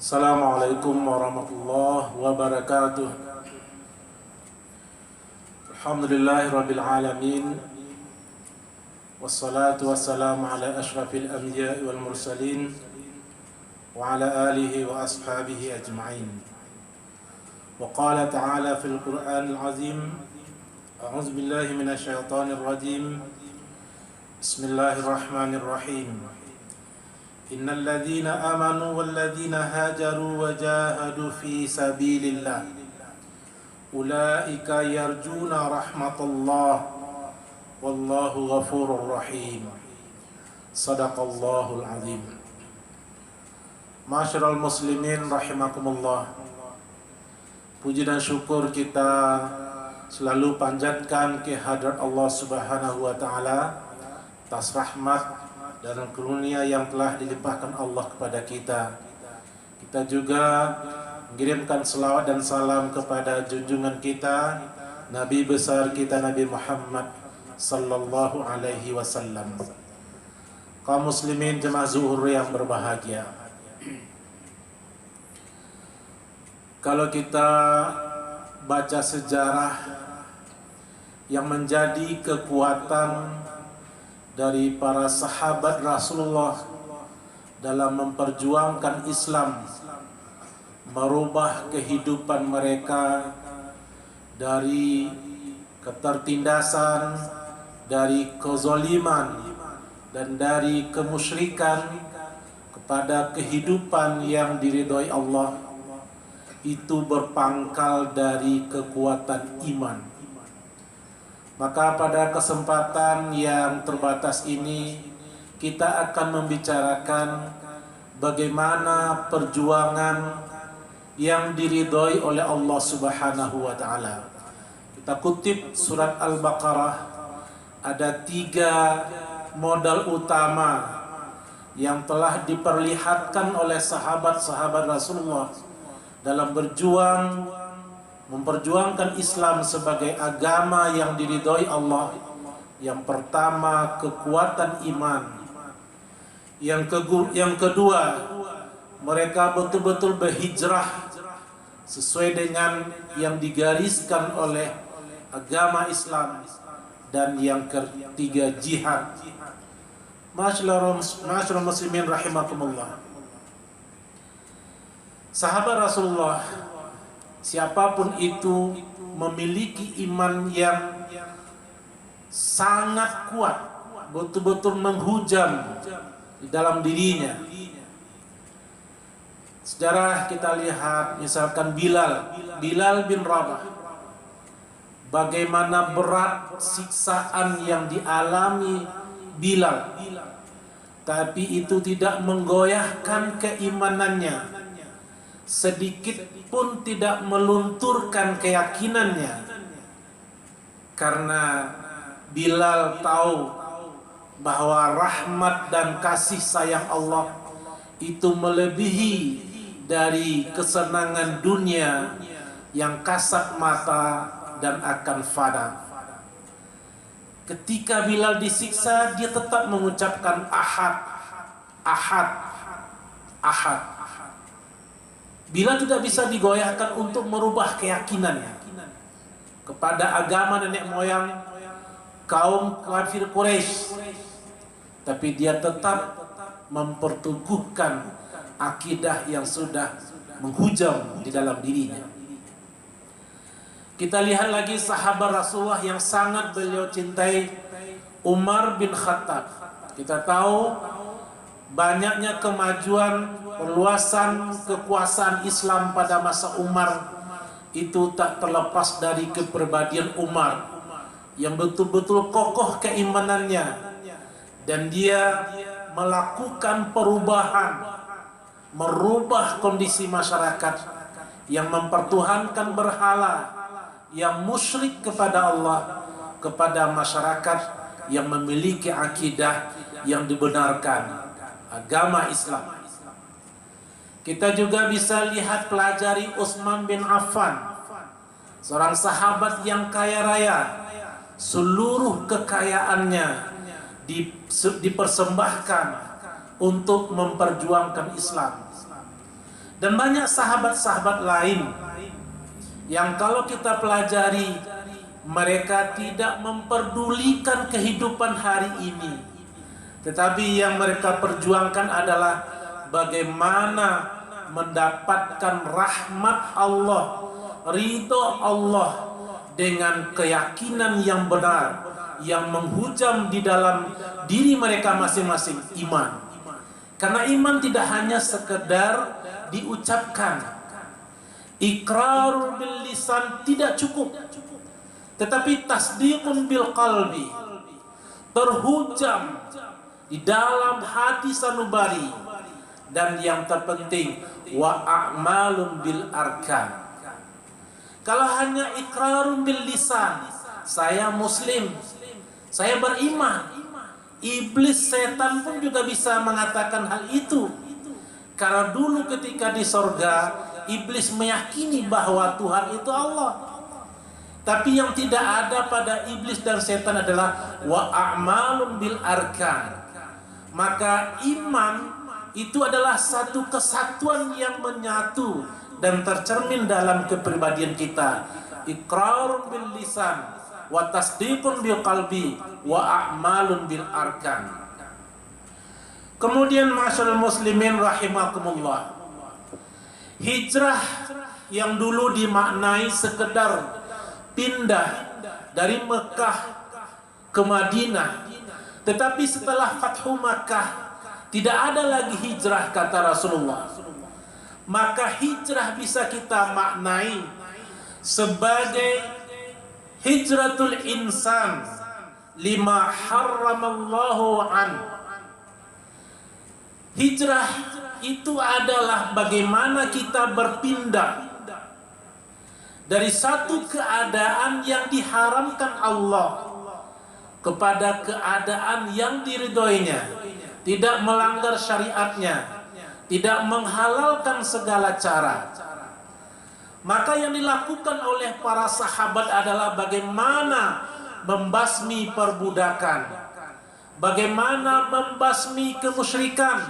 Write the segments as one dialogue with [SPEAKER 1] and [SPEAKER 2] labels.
[SPEAKER 1] Assalamualaikum warahmatullahi wabarakatuh. Alhamdulillahirabbil alamin. Wassalatu wassalamu ala asyrafil anbiya'i wal mursalin wa ala alihi wa ashabihi ajma'in. Wa qala ta'ala fil Qur'anil azim. A'udzu billahi minasy syaithanir rajim. Bismillahirrahmanirrahim. Innal ladzina amanu wal ladzina hajaru wa jahadu fi sabilillah ulaika yarjuna rahmatallah wallahu ghafurur rahim. Shadaqallahul azim. Ma'asyiral muslimin rahimakumullah. Puji dan syukur kita selalu panjatkan kehadrat Allah Subhanahu wa taala atas rahmat dan karunia yang telah dilimpahkan Allah kepada kita. Kita juga mengirimkan selawat dan salam kepada junjungan kita, Nabi besar kita Nabi Muhammad sallallahu alaihi wasallam. Kaum muslimin jemaah zuhur yang berbahagia. Kalau kita baca sejarah yang menjadi kekuatan dari para sahabat Rasulullah dalam memperjuangkan Islam, merubah kehidupan mereka dari ketertindasan, dari kezaliman dan dari kemusyrikan kepada kehidupan yang diridhoi Allah, itu berpangkal dari kekuatan iman. Maka pada kesempatan yang terbatas ini kita akan membicarakan bagaimana perjuangan yang diridhoi oleh Allah Subhanahu wa taala. Kita kutip surat Al-Baqarah, ada 3 modal utama yang telah diperlihatkan oleh sahabat-sahabat Rasulullah dalam memperjuangkan Islam sebagai agama yang diridhoi Allah. Yang pertama, kekuatan iman. Yang kedua, mereka betul-betul berhijrah sesuai dengan yang digariskan oleh agama Islam. Dan yang ketiga, jihad. Ma'asyiral muslimin rahimakumullah. Sahabat Rasulullah, siapapun itu, memiliki iman yang sangat kuat, betul-betul menghujam di dalam dirinya. Sejarah kita lihat, misalkan Bilal bin Rabah, bagaimana berat siksaan yang dialami Bilal, tapi itu tidak menggoyahkan keimanannya, sedikit pun tidak melunturkan keyakinannya, karena Bilal tahu bahwa rahmat dan kasih sayang Allah itu melebihi dari kesenangan dunia yang kasat mata dan akan fana. Ketika Bilal disiksa, dia tetap mengucapkan ahad, ahad, ahad. Bilal tidak bisa digoyahkan untuk merubah keyakinannya kepada agama nenek moyang kaum kafir Quraisy, tapi dia tetap memperteguhkan akidah yang sudah menghujam di dalam dirinya. Kita lihat lagi sahabat Rasulullah yang sangat beliau cintai, Umar bin Khattab. Kita tahu banyaknya kemajuan, perluasan kekuasaan Islam pada masa Umar itu tak terlepas dari kepribadian Umar yang betul-betul kokoh keimanannya, dan dia melakukan perubahan, merubah kondisi masyarakat yang mempertuhankan berhala, yang musyrik kepada Allah, kepada masyarakat yang memiliki akidah yang dibenarkan, agama Islam. Kita juga bisa lihat, pelajari Utsman bin Affan, seorang sahabat yang kaya raya. Seluruh kekayaannya dipersembahkan untuk memperjuangkan Islam. Dan banyak sahabat-sahabat lain yang kalau kita pelajari, mereka tidak memperdulikan kehidupan hari ini, tetapi yang mereka perjuangkan adalah bagaimana mendapatkan rahmat Allah, ridho Allah, dengan keyakinan yang benar yang menghujam di dalam diri mereka masing-masing, iman. Karena iman tidak hanya sekedar diucapkan, iqrarul bil lisan tidak cukup, tetapi tasdiqun bil qalbi, terhujam di dalam hati sanubari. Dan yang terpenting, wa a'malun bil arkan. Kalau hanya iqrarun bil lisan, saya muslim, saya beriman, iblis, setan pun juga bisa mengatakan hal itu. Karena dulu ketika di sorga, iblis meyakini bahwa Tuhan itu Allah. Tapi yang tidak ada pada iblis dan setan adalah wa a'malun bil arkan. Maka iman itu adalah satu kesatuan yang menyatu dan tercermin dalam kepribadian kita. Iqrarun bil lisan wa tasdiqun bil qalbi wa a'malun bil arkan. Kemudian ma'asyiral muslimin rahimakumullah, hijrah yang dulu dimaknai sekedar pindah dari Mekah ke Madinah, tetapi setelah Fathu Makkah tidak ada lagi hijrah kata Rasulullah. Maka hijrah bisa kita maknai sebagai hijratul insan lima harramallahu an. Hijrah itu adalah bagaimana kita berpindah dari satu keadaan yang diharamkan Allah kepada keadaan yang diridhoinya, tidak melanggar syariatnya, tidak menghalalkan segala cara. Maka yang dilakukan oleh para sahabat adalah bagaimana membasmi perbudakan, bagaimana membasmi kemusyrikan,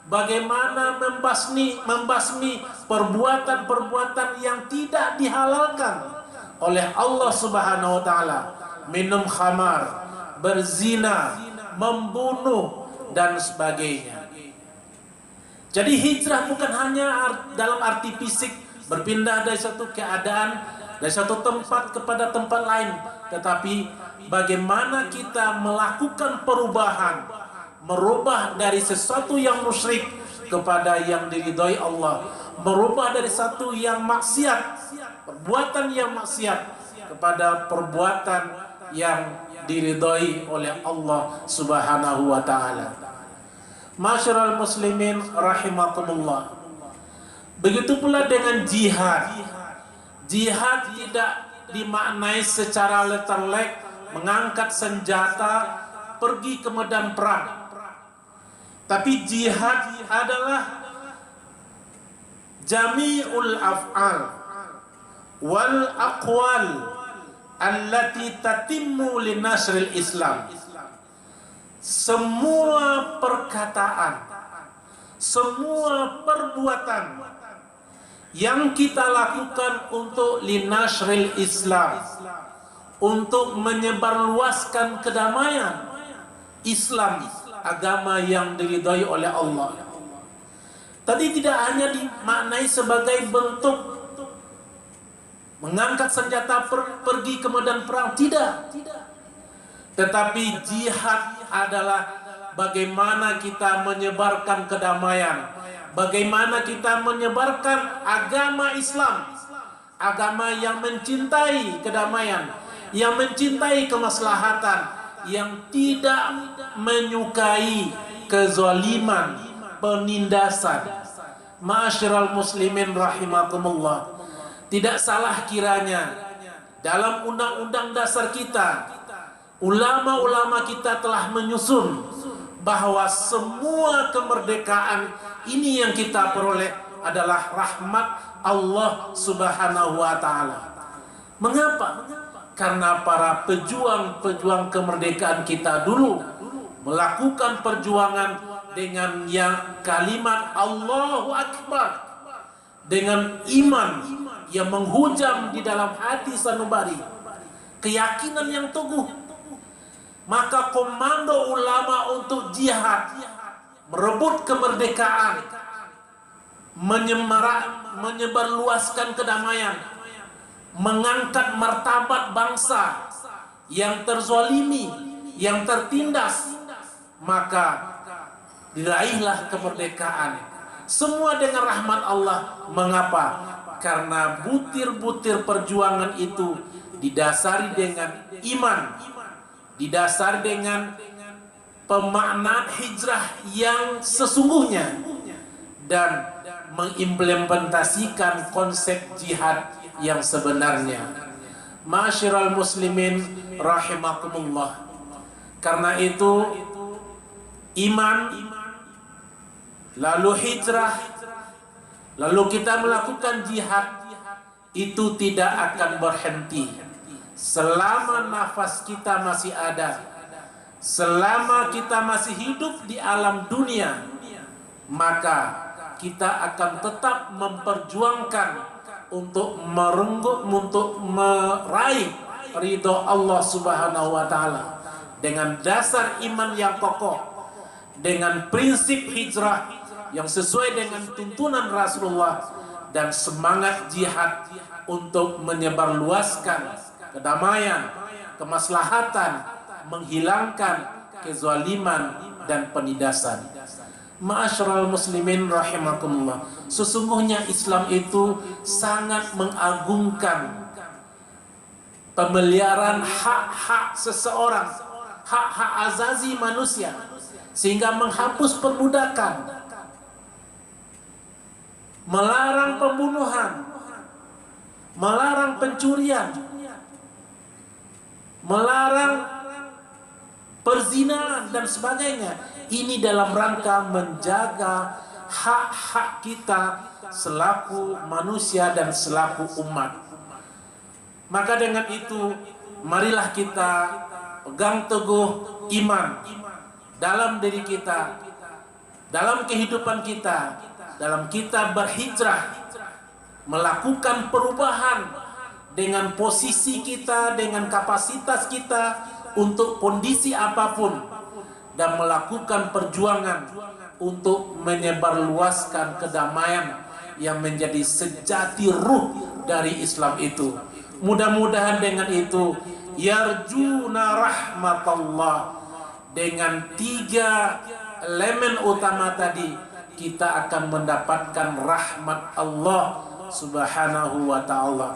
[SPEAKER 1] bagaimana membasmi perbuatan-perbuatan yang tidak dihalalkan oleh Allah Subhanahu wa taala, minum khamar, berzina, membunuh dan sebagainya. Jadi hijrah bukan hanya dalam arti fisik, berpindah dari satu keadaan, dari satu tempat kepada tempat lain, tetapi bagaimana kita melakukan perubahan, merubah dari sesuatu yang musyrik kepada yang diridhoi Allah, merubah dari satu yang maksiat, perbuatan yang maksiat kepada perbuatan yang diridhoi oleh Allah Subhanahu wa taala. Ma'asyiral muslimin rahimakumullah. Begitu pula dengan jihad. Jihad tidak dimaknai secara letterlek mengangkat senjata pergi ke medan perang. Tapi jihad adalah jami'ul af'al wal aqwal allati tatimmu li nasril Islam. Semua perkataan, semua perbuatan yang kita lakukan untuk linasril Islam, untuk menyebarluaskan kedamaian Islam, agama yang diridhoi oleh Allah. Tadi tidak hanya dimaknai sebagai bentuk mengangkat senjata pergi ke medan perang, tidak. Tetapi jihad adalah bagaimana kita menyebarkan kedamaian, bagaimana kita menyebarkan agama Islam, agama yang mencintai kedamaian, yang mencintai kemaslahatan, yang tidak menyukai kezaliman, penindasan. Ma'asyiral muslimin rahimakumullah, tidak salah kiranya dalam undang-undang dasar kita, ulama-ulama kita telah menyusun bahwa semua kemerdekaan ini yang kita peroleh adalah rahmat Allah Subhanahu wa taala. Mengapa? Karena para pejuang-pejuang kemerdekaan kita dulu melakukan perjuangan dengan yang kalimat Allahu Akbar, dengan iman yang menghujam di dalam hati sanubari, keyakinan yang teguh, maka komando ulama untuk jihad, merebut kemerdekaan, menyebarluaskan kedamaian, mengangkat martabat bangsa yang terzalimi, yang tertindas, maka diraihlah kemerdekaan. Semua dengan rahmat Allah. Mengapa? Karena butir-butir perjuangan itu didasari dengan iman, didasari dengan pemaknaan hijrah yang sesungguhnya, dan mengimplementasikan konsep jihad yang sebenarnya. Ma'asyiral muslimin rahimakumullah. Karena itu iman, lalu hijrah, lalu kita melakukan jihad, itu tidak akan berhenti selama nafas kita masih ada, selama kita masih hidup di alam dunia. Maka kita akan tetap memperjuangkan untuk untuk meraih ridho Allah Subhanahu wa taala dengan dasar iman yang kokoh, dengan prinsip hijrah yang sesuai dengan tuntunan Rasulullah, dan semangat jihad untuk menyebarluaskan kedamaian, kemaslahatan, menghilangkan kezaliman dan penindasan. Ma'asyiral muslimin rahimakumullah. Sesungguhnya Islam itu sangat mengagungkan pemeliharaan hak-hak seseorang, hak-hak azazi manusia, sehingga menghapus perbudakan, melarang pembunuhan, melarang pencurian, melarang perzinahan dan sebagainya. Ini dalam rangka menjaga hak-hak kita selaku manusia dan selaku umat. Maka dengan itu, marilah kita pegang teguh iman dalam diri kita, dalam kehidupan kita, dalam kita berhijrah, melakukan perubahan dengan posisi kita, dengan kapasitas kita untuk kondisi apapun, dan melakukan perjuangan untuk menyebarluaskan kedamaian yang menjadi sejati ruh dari Islam itu. Mudah-mudahan dengan itu, yarjuna rahmatallah, dengan 3 elemen utama tadi, kita akan mendapatkan rahmat Allah Subhanahu wa ta'ala.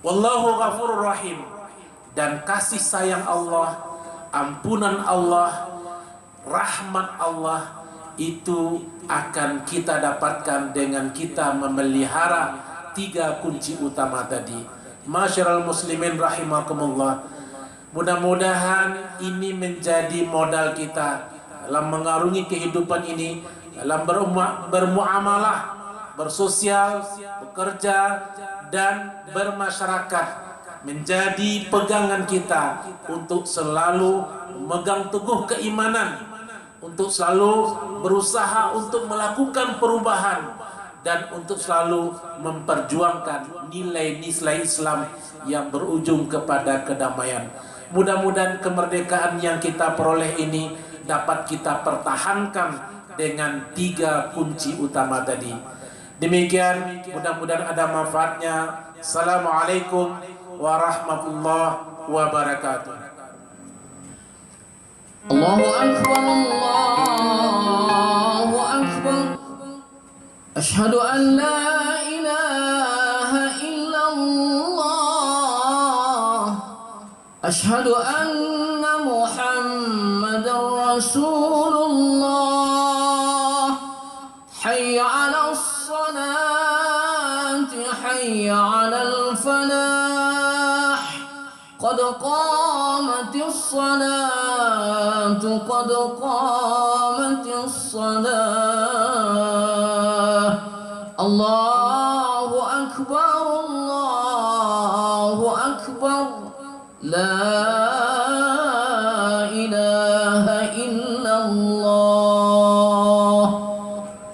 [SPEAKER 1] Wallahu ghafurur rahim. Dan kasih sayang Allah, ampunan Allah, rahmat Allah itu akan kita dapatkan dengan kita memelihara 3 kunci utama tadi. Ma'asyiral muslimin rahimakumullah. Mudah-mudahan ini menjadi modal kita dalam mengarungi kehidupan ini, dalam bermuamalah, bersosial, bekerja, dan bermasyarakat. Menjadi pegangan kita untuk selalu memegang teguh keimanan, untuk selalu berusaha untuk melakukan perubahan, dan untuk selalu memperjuangkan nilai-nilai Islam yang berujung kepada kedamaian. Mudah-mudahan kemerdekaan yang kita peroleh ini dapat kita pertahankan dengan 3 kunci utama tadi. Demikian, mudah-mudahan ada manfaatnya. Assalamualaikum warahmatullahi wabarakatuh.
[SPEAKER 2] Allahu akbar, Allahu akbar. Asyhadu an la ilaha illallah. Asyhadu anna Muhammadar Rasulullah. Hayya 'alas salati, hayya 'alal falah. Qad qamatis salatu, qad qamatis salah. Allah